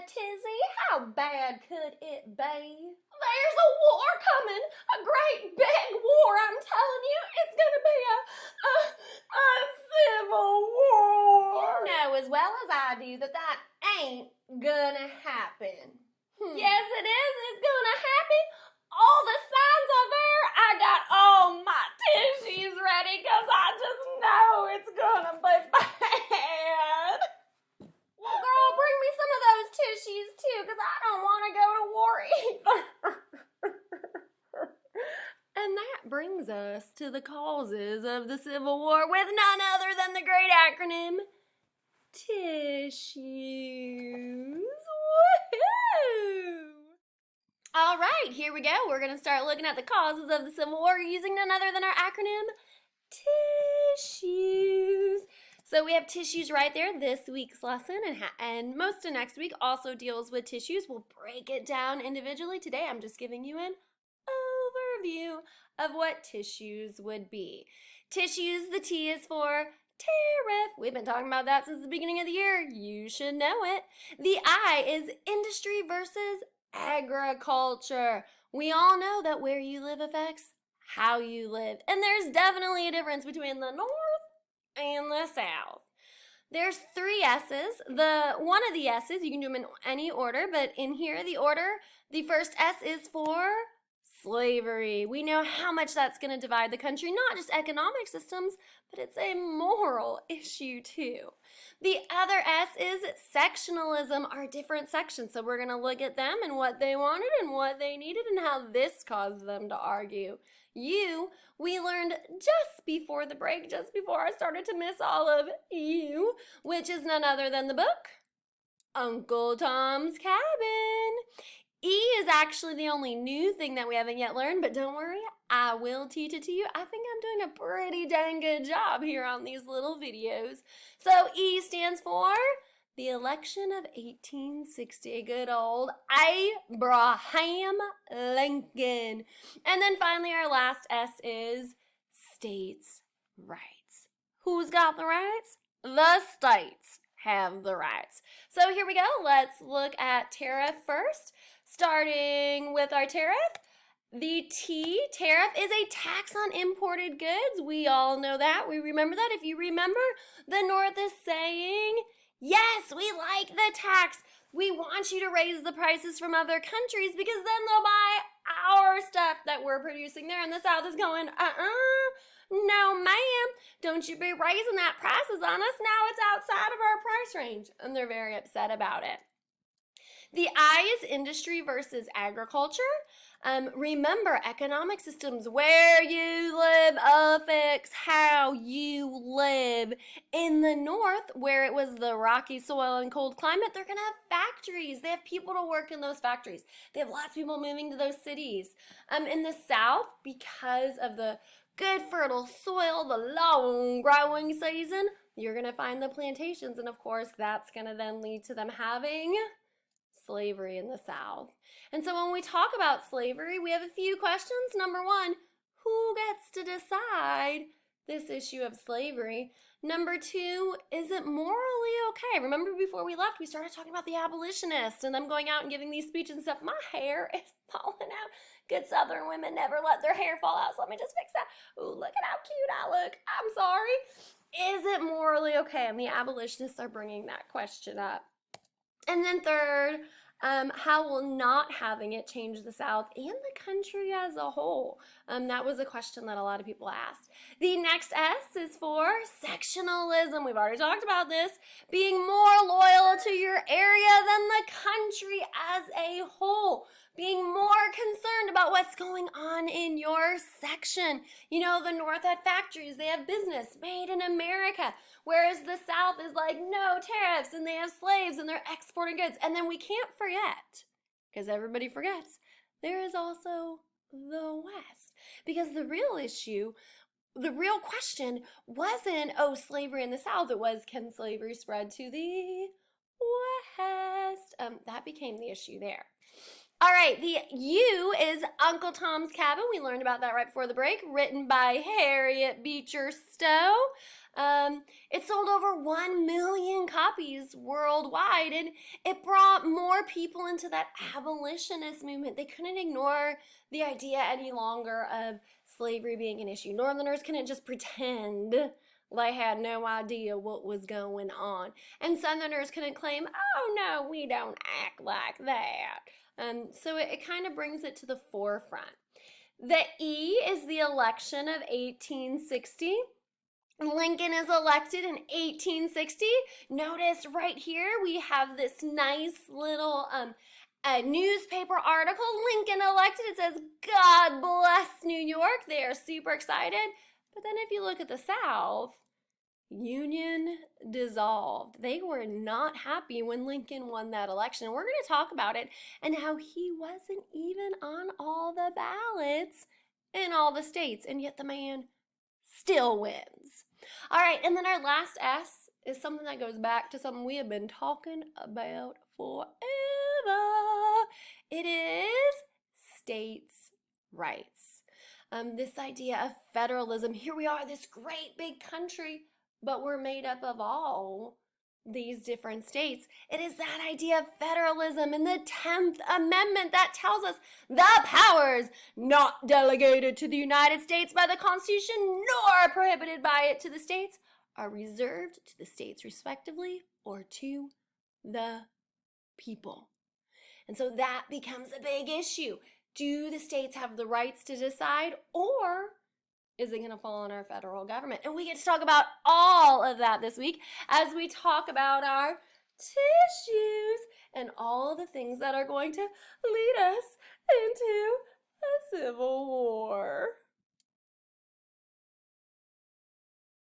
tizzy. How bad could it be? There's a war coming, a great big war, I'm telling you. It's gonna be a civil war. You know as well as I do that ain't gonna happen. Yes, it is. It's gonna happen. All the signs are there. I got all my tissues ready because I just know it's gonna be bad. Well, girl, bring me some of those tissues too because I don't want to go to war either. And that brings us to the causes of the Civil War with none other than the great acronym tissues. Woohoo! All right, here we go. We're going to start looking at the causes of the Civil War using none other than our acronym tissues. So we have tissues right there, this week's lesson, and most of next week also deals with tissues. We'll break it down individually. Today I'm just giving you an overview of what tissues would be. Tissues, the T is for tariff. We've been talking about that since the beginning of the year. You should know it. The I is industry versus agriculture. We all know that where you live affects how you live. And there's definitely a difference between the North and the South. There's 3 S's. One of the S's, you can do them in any order, but in here, the first S is for slavery. We know how much that's going to divide the country, not just economic systems, but it's a moral issue too. The other S is sectionalism, our different sections. So we're going to look at them and what they wanted and what they needed and how this caused them to argue. We learned just before the break, just before I started to miss all of you, which is none other than the book, Uncle Tom's Cabin. E is actually the only new thing that we haven't yet learned, but don't worry, I will teach it to you. I think I'm doing a pretty dang good job here on these little videos. So E stands for the election of 1860, good old Abraham Lincoln. And then finally our last S is states' rights. Who's got the rights? The states have the rights. So here we go. Let's look at tariff first. Starting with our tariff, the T, tariff, is a tax on imported goods. We all know that. We remember that. If you remember, the North is saying, yes, we like the tax. We want you to raise the prices from other countries because then they'll buy our stuff that we're producing there. And the South is going, no, ma'am, don't you be raising that prices on us. Now it's outside of our price range. And they're very upset about it. The I is industry versus agriculture. Remember, economic systems, where you live affects how you live. In the North, where it was the rocky soil and cold climate, they're going to have factories. They have people to work in those factories. They have lots of people moving to those cities. In the South, because of the good fertile soil, the long growing season, you're going to find the plantations. And of course, that's going to then lead to them having slavery in the South. And so when we talk about slavery, we have a few questions. Number 1, who gets to decide this issue of slavery? Number 2, is it morally okay? Remember before we left, we started talking about the abolitionists and them going out and giving these speeches and stuff. My hair is falling out. Good Southern women never let their hair fall out, so let me just fix that. Ooh, look at how cute I look. I'm sorry. Is it morally okay? And the abolitionists are bringing that question up. And then third, how will not having it change the South and the country as a whole? That was a question that a lot of people asked. The next S is for sectionalism. We've already talked about this. Being more loyal to your area than the country as a whole. Being more concerned about what's going on in your section. You know, the North had factories, they have business made in America, whereas the South is like, no tariffs, and they have slaves, and they're exporting goods. And then we can't forget, because everybody forgets, there is also the West. Because the real issue, the real question wasn't, oh, slavery in the South, it was, can slavery spread to the West? That became the issue there. All right, the U is Uncle Tom's Cabin. We learned about that right before the break, written by Harriet Beecher Stowe. It sold over 1 million copies worldwide, and it brought more people into that abolitionist movement. They couldn't ignore the idea any longer of slavery being an issue. Northerners couldn't just pretend they had no idea what was going on. And Southerners couldn't claim, oh no, we don't act like that. So it kind of brings it to the forefront. The E is the election of 1860. Lincoln is elected in 1860. Notice right here we have this nice little newspaper article. Lincoln elected. It says, God bless New York. They are super excited. But then if you look at the South, Union dissolved. They were not happy when Lincoln won that election. We're going to talk about it and how he wasn't even on all the ballots in all the states, and yet the man still wins. All right, and then our last S is something that goes back to something we have been talking about forever. It is states' rights. This idea of federalism. Here we are, this great big country, but we're made up of all these different states. It is that idea of federalism in the 10th Amendment that tells us the powers not delegated to the United States by the Constitution nor prohibited by it to the states are reserved to the states respectively or to the people. And so that becomes a big issue. Do the states have the rights to decide, or is it going to fall on our federal government? And we get to talk about all of that this week as we talk about our tissues and all the things that are going to lead us into a civil war.